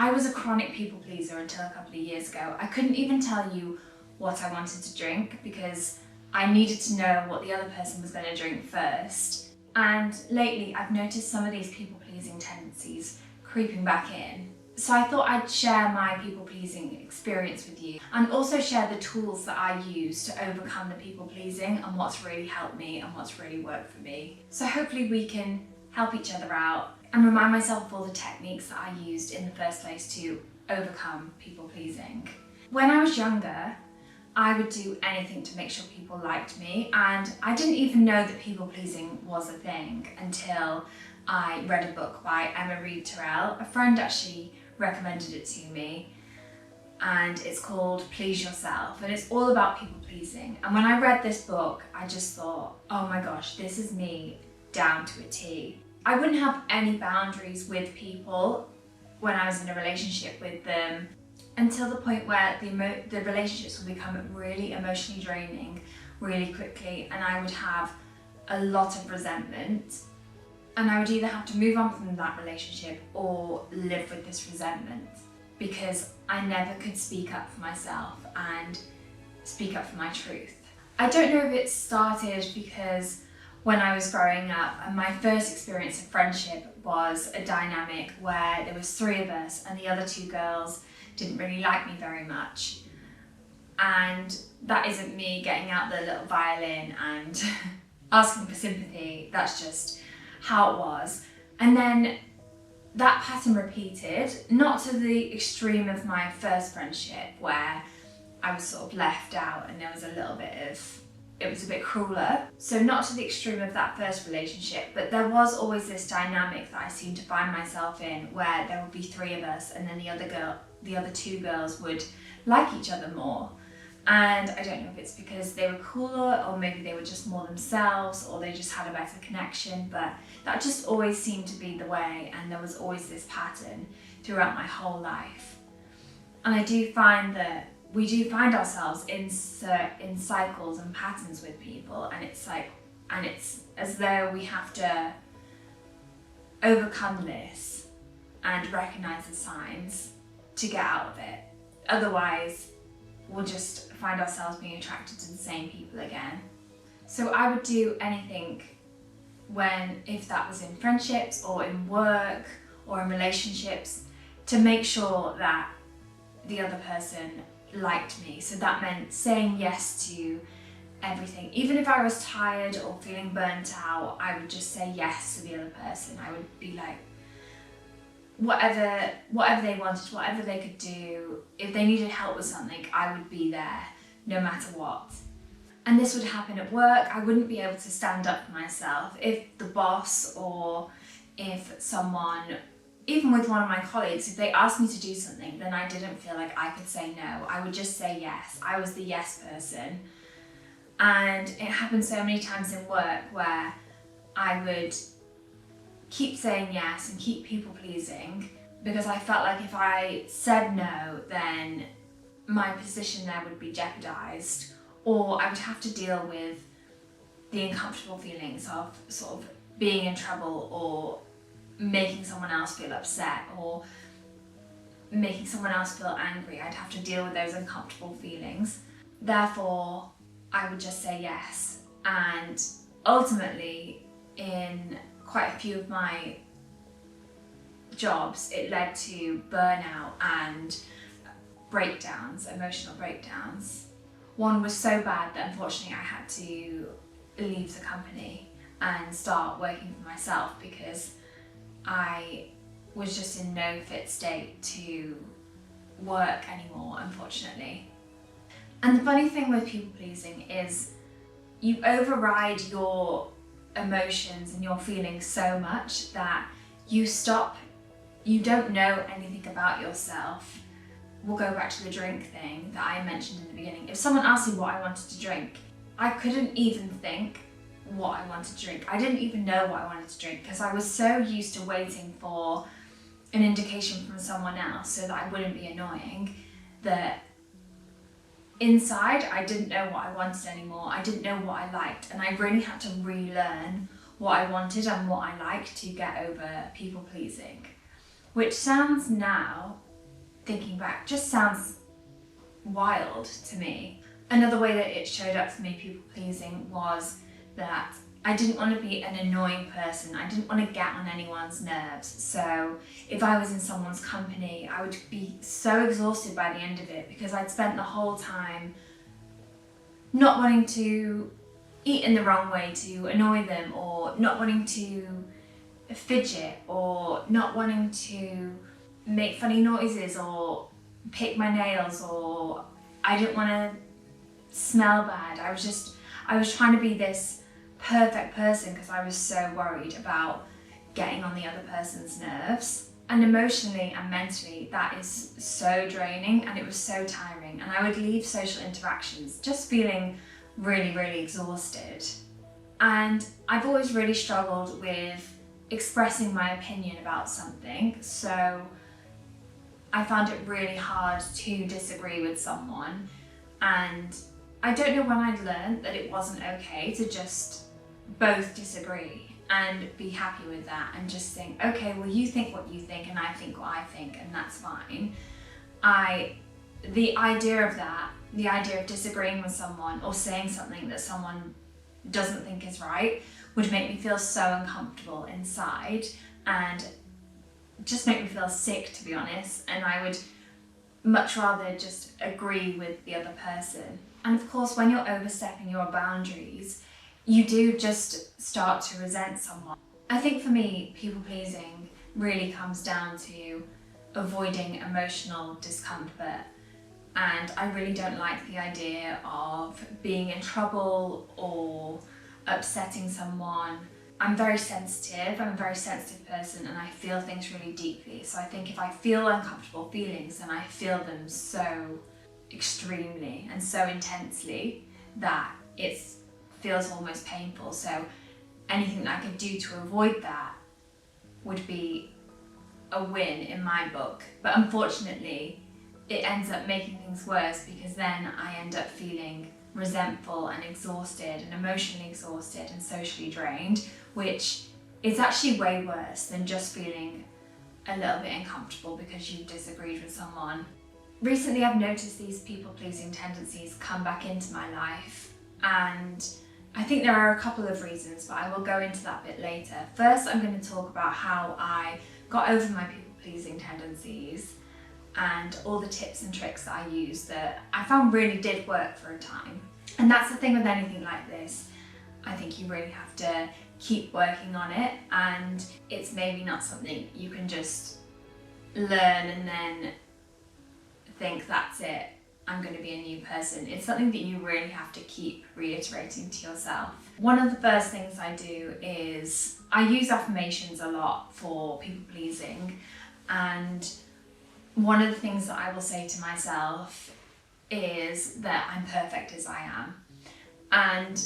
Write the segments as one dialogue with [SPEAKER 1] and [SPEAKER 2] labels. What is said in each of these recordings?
[SPEAKER 1] I was a chronic people pleaser until a couple of years ago. I couldn't even tell you what I wanted to drink because I needed to know what the other person was going to drink first. And lately I've noticed some of these people pleasing tendencies creeping back in. So I thought I'd share my people pleasing experience with you and also share the tools that I use to overcome the people pleasing and what's really helped me and what's really worked for me. So hopefully we can help each other out and remind myself of all the techniques that I used in the first place to overcome people pleasing. When I was younger, I would do anything to make sure people liked me, and I didn't even know that people pleasing was a thing until I read a book by Emma Reed-Terrell. A friend actually recommended it to me, and it's called Please Yourself, and it's all about people pleasing. And when I read this book, I just thought, oh my gosh, this is me down to a T. I wouldn't have any boundaries with people when I was in a relationship with them until the point where the relationships would become really emotionally draining really quickly, and I would have a lot of resentment, and I would either have to move on from that relationship or live with this resentment because I never could speak up for myself and speak up for my truth. I don't know if it started because when I was growing up, and my first experience of friendship was a dynamic where there was 3 of us and the other 2 girls didn't really like me very much. And that isn't me getting out the little violin and asking for sympathy, that's just how it was. And then that pattern repeated, not to the extreme of my first friendship where I was sort of left out and there was a little bit of, it was a bit crueler. So not to the extreme of that first relationship, but there was always this dynamic that I seemed to find myself in where there would be 3 of us and then the other 2 girls would like each other more. And I don't know if it's because they were cooler or maybe they were just more themselves or they just had a better connection, but that just always seemed to be the way, and there was always this pattern throughout my whole life. And I do find that we do find ourselves in cycles and patterns with people, and it's as though we have to overcome this and recognize the signs to get out of it. Otherwise, we'll just find ourselves being attracted to the same people again. So I would do anything if that was in friendships or in work or in relationships, to make sure that the other person liked me. So that meant saying yes to everything. Even if I was tired or feeling burnt out, I would just say yes to the other person. I would be like, whatever they wanted, whatever they could do, if they needed help with something, I would be there no matter what. And this would happen at work. I wouldn't be able to stand up for myself. If the boss or if someone, even with one of my colleagues, if they asked me to do something, then I didn't feel like I could say no. I would just say yes. I was the yes person. And it happened so many times in work where I would keep saying yes and keep people pleasing because I felt like if I said no, then my position there would be jeopardized, or I would have to deal with the uncomfortable feelings of sort of being in trouble or making someone else feel upset or making someone else feel angry. I'd have to deal with those uncomfortable feelings. Therefore, I would just say yes. And ultimately, in quite a few of my jobs, it led to burnout and breakdowns, emotional breakdowns. One was so bad that unfortunately I had to leave the company and start working for myself because I was just in no fit state to work anymore, unfortunately. And the funny thing with people pleasing is you override your emotions and your feelings so much that you don't know anything about yourself. We'll go back to the drink thing that I mentioned in the beginning. If someone asked me what I wanted to drink, I couldn't even think what I wanted to drink. I didn't even know what I wanted to drink because I was so used to waiting for an indication from someone else so that I wouldn't be annoying, that inside I didn't know what I wanted anymore. I didn't know what I liked, and I really had to relearn what I wanted and what I liked to get over people pleasing. Which sounds now thinking back, just sounds wild to me. Another way that it showed up for me, people pleasing, was that I didn't want to be an annoying person. I didn't want to get on anyone's nerves. So if I was in someone's company, I would be so exhausted by the end of it because I'd spent the whole time not wanting to eat in the wrong way to annoy them, or not wanting to fidget, or not wanting to make funny noises or pick my nails, or I didn't want to smell bad. I was trying to be this perfect person because I was so worried about getting on the other person's nerves. And emotionally and mentally, that is so draining, and it was so tiring, and I would leave social interactions just feeling really, really exhausted. And I've always really struggled with expressing my opinion about something, so I found it really hard to disagree with someone. And I don't know when I'd learned that it wasn't okay to just both disagree and be happy with that and just think, okay, well, you think what you think and I think what I think, and that's fine. The idea of disagreeing with someone or saying something that someone doesn't think is right would make me feel so uncomfortable inside and just make me feel sick, to be honest, and I would much rather just agree with the other person. And of course, when you're overstepping your boundaries, you do just start to resent someone. I think for me, people pleasing really comes down to avoiding emotional discomfort. And I really don't like the idea of being in trouble or upsetting someone. I'm very sensitive, I'm a very sensitive person, and I feel things really deeply. So I think if I feel uncomfortable feelings, then I feel them so extremely and so intensely that it feels almost painful. So anything that I could do to avoid that would be a win in my book. But unfortunately, it ends up making things worse because then I end up feeling resentful and exhausted and emotionally exhausted and socially drained, which is actually way worse than just feeling a little bit uncomfortable because you disagreed with someone. Recently, I've noticed these people-pleasing tendencies come back into my life, and I think there are a couple of reasons, but I will go into that bit later. First, I'm going to talk about how I got over my people-pleasing tendencies and all the tips and tricks that I used that I found really did work for a time. And that's the thing with anything like this. I think you really have to keep working on it, and it's maybe not something you can just learn and then think that's it, I'm going to be a new person. It's something that you really have to keep reiterating to yourself. One of the first things I do is I use affirmations a lot for people pleasing, and one of the things that I will say to myself is that I'm perfect as I am. And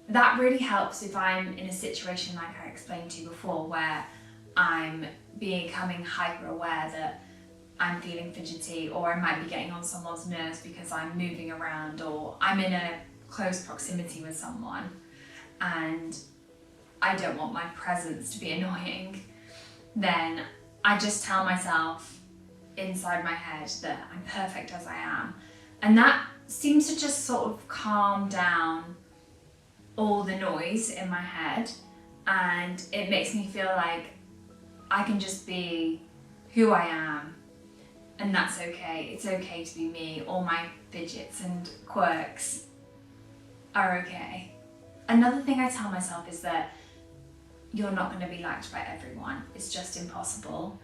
[SPEAKER 1] that really helps if I'm in a situation like I explained to you before, where I'm becoming hyper aware that I'm feeling fidgety, or I might be getting on someone's nerves because I'm moving around, or I'm in a close proximity with someone and I don't want my presence to be annoying. Then I just tell myself inside my head that I'm perfect as I am. And that seems to just sort of calm down all the noise in my head, and it makes me feel like I can just be who I am, and that's okay. It's okay to be me. All my fidgets and quirks are okay. Another thing I tell myself is that you're not going to be liked by everyone. It's just impossible.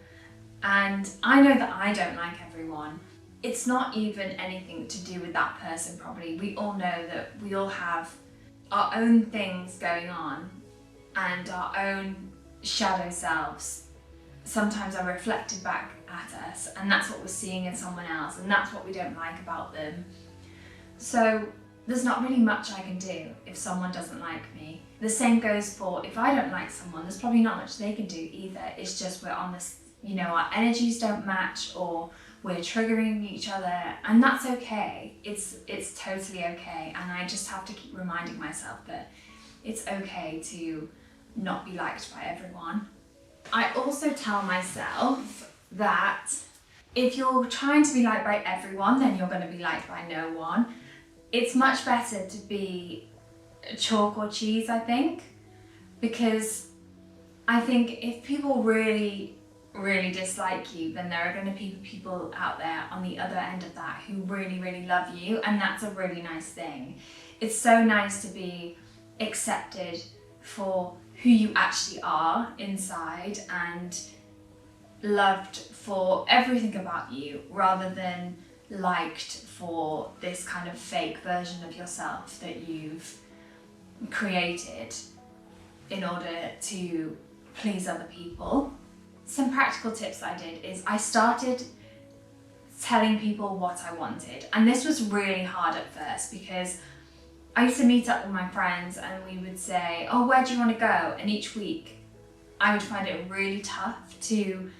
[SPEAKER 1] And I know that I don't like everyone. It's not even anything to do with that person probably. We all know that we all have our own things going on and our own shadow selves. Sometimes are reflected back at us, and that's what we're seeing in someone else, and that's what we don't like about them. So there's not really much I can do if someone doesn't like me. The same goes for if I don't like someone, there's probably not much they can do either. It's just we're on this, our energies don't match, or we're triggering each other, and that's okay. It's totally okay, and I just have to keep reminding myself that it's okay to not be liked by everyone. I also tell myself that if you're trying to be liked by everyone, then you're going to be liked by no one. It's much better to be chalk or cheese, I think, because I think if people really dislike you, then there are going to be people out there on the other end of that who really love you, and that's a really nice thing. It's so nice to be accepted for who you actually are inside and loved for everything about you, rather than liked for this kind of fake version of yourself that you've created in order to please other people. Some practical tips I did is I started telling people what I wanted, and this was really hard at first because I used to meet up with my friends and we would say, oh, where do you want to go? And each week I would find it really tough to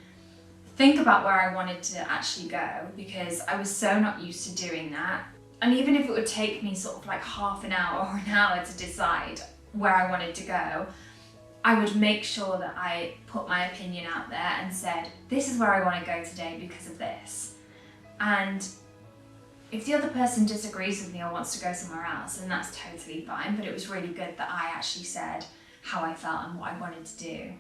[SPEAKER 1] think about where I wanted to actually go, because I was so not used to doing that. And even if it would take me sort of like half an hour or an hour to decide where I wanted to go, I would make sure that I put my opinion out there and said, this is where I want to go today because of this. And if the other person disagrees with me or wants to go somewhere else, then that's totally fine. But it was really good that I actually said how I felt and what I wanted to do.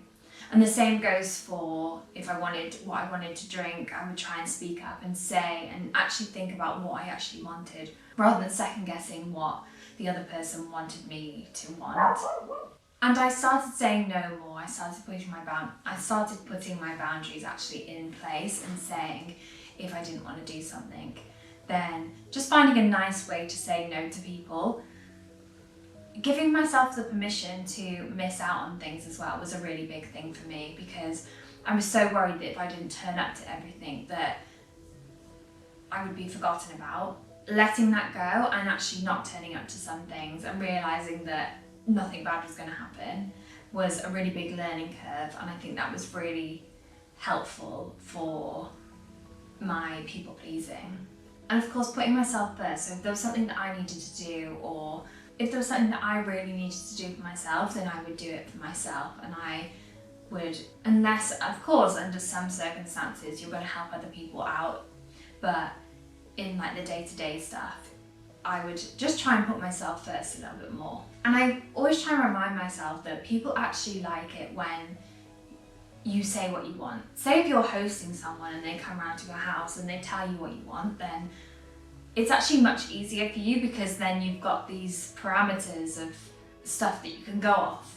[SPEAKER 1] And the same goes for if I wanted what I wanted to drink, I would try and speak up and say and actually think about what I actually wanted, rather than second guessing what the other person wanted me to want. And I started saying no more. I started putting my boundaries actually in place and saying if I didn't want to do something, then just finding a nice way to say no to people. Giving myself the permission to miss out on things as well was a really big thing for me, because I was so worried that if I didn't turn up to everything that I would be forgotten about. Letting that go and actually not turning up to some things and realising that nothing bad was going to happen was a really big learning curve, and I think that was really helpful for my people pleasing. And of course, putting myself first. So if there was something that I needed to do, or if there was something that I really needed to do for myself, then I would do it for myself. And I would, unless, of course, under some circumstances, you're going to help other people out. But in like the day-to-day stuff, I would just try and put myself first a little bit more. And I always try and remind myself that people actually like it when you say what you want. Say if you're hosting someone and they come around to your house and they tell you what you want, then it's actually much easier for you, because then you've got these parameters of stuff that you can go off,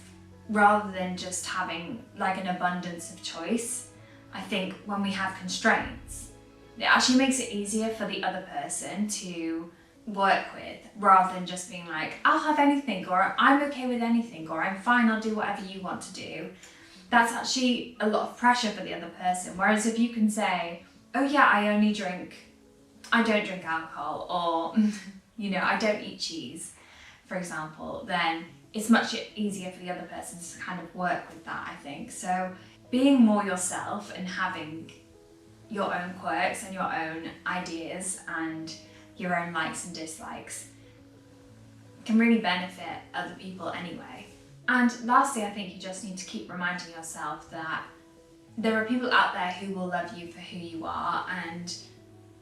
[SPEAKER 1] rather than just having like an abundance of choice. I think when we have constraints, it actually makes it easier for the other person to work with, rather than just being like, I'll have anything, or I'm okay with anything, or I'm fine, I'll do whatever you want to do. That's actually a lot of pressure for the other person. Whereas if you can say, oh yeah, I don't drink alcohol, or I don't eat cheese, for example, then it's much easier for the other person to kind of work with that, I think. So being more yourself and having your own quirks and your own ideas and your own likes and dislikes can really benefit other people anyway. And lastly, I think you just need to keep reminding yourself that there are people out there who will love you for who you are, and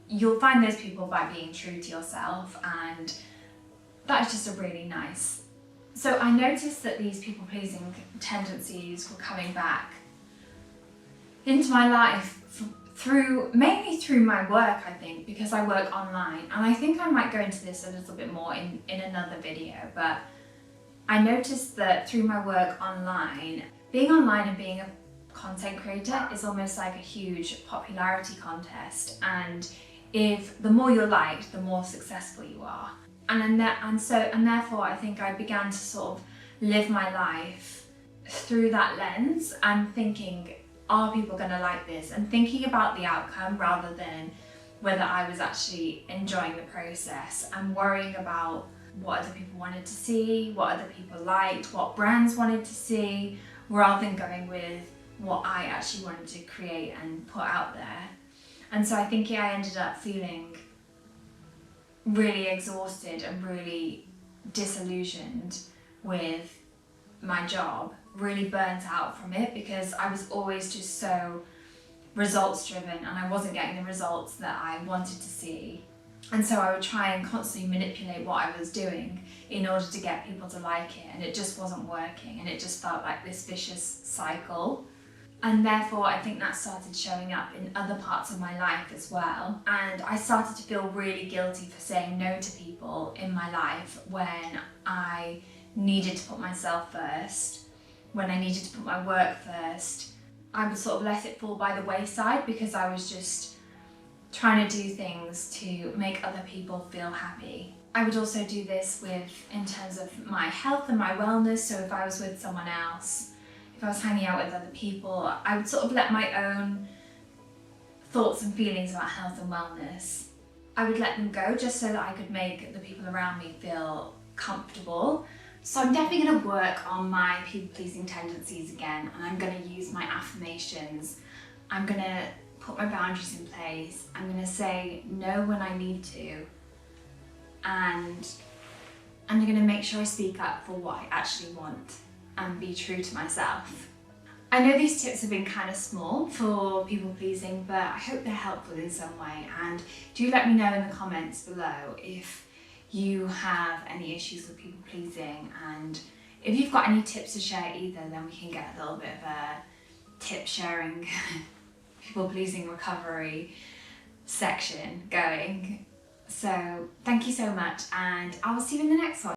[SPEAKER 1] you'll find those people by being true to yourself, and that is just a really nice. So I noticed that these people-pleasing tendencies were coming back into my life mainly through my work, I think, because I work online. And I think I might go into this a little bit more in another video, but I noticed that through my work online, being online and being a content creator is almost like a huge popularity contest, and if the more you're liked, the more successful you are. And therefore I think I began to sort of live my life through that lens and thinking, are people going to like this? And thinking about the outcome rather than whether I was actually enjoying the process, and worrying about what other people wanted to see, what other people liked, what brands wanted to see, rather than going with what I actually wanted to create and put out there. And so I think I ended up feeling really exhausted and really disillusioned with my job, really burnt out from it, because I was always just so results driven and I wasn't getting the results that I wanted to see. And so I would try and constantly manipulate what I was doing in order to get people to like it, and it just wasn't working, and it just felt like this vicious cycle. And therefore I think that started showing up in other parts of my life as well. And I started to feel really guilty for saying no to people in my life when I needed to put myself first, when I needed to put my work first. I would sort of let it fall by the wayside because I was just trying to do things to make other people feel happy. I would also do this in terms of my health and my wellness. So if I was with someone else, if I was hanging out with other people, I would sort of let my own thoughts and feelings about health and wellness, I would let them go just so that I could make the people around me feel comfortable. So I'm definitely going to work on my people-pleasing tendencies again, and I'm going to use my affirmations. I'm going to put my boundaries in place. I'm going to say no when I need to, and I'm going to make sure I speak up for what I actually want and be true to myself. I know these tips have been kind of small for people pleasing, but I hope they're helpful in some way, and do let me know in the comments below if you have any issues with people pleasing, and if you've got any tips to share either, then we can get a little bit of a tip sharing people pleasing recovery section going. So thank you so much, and I will see you in the next one.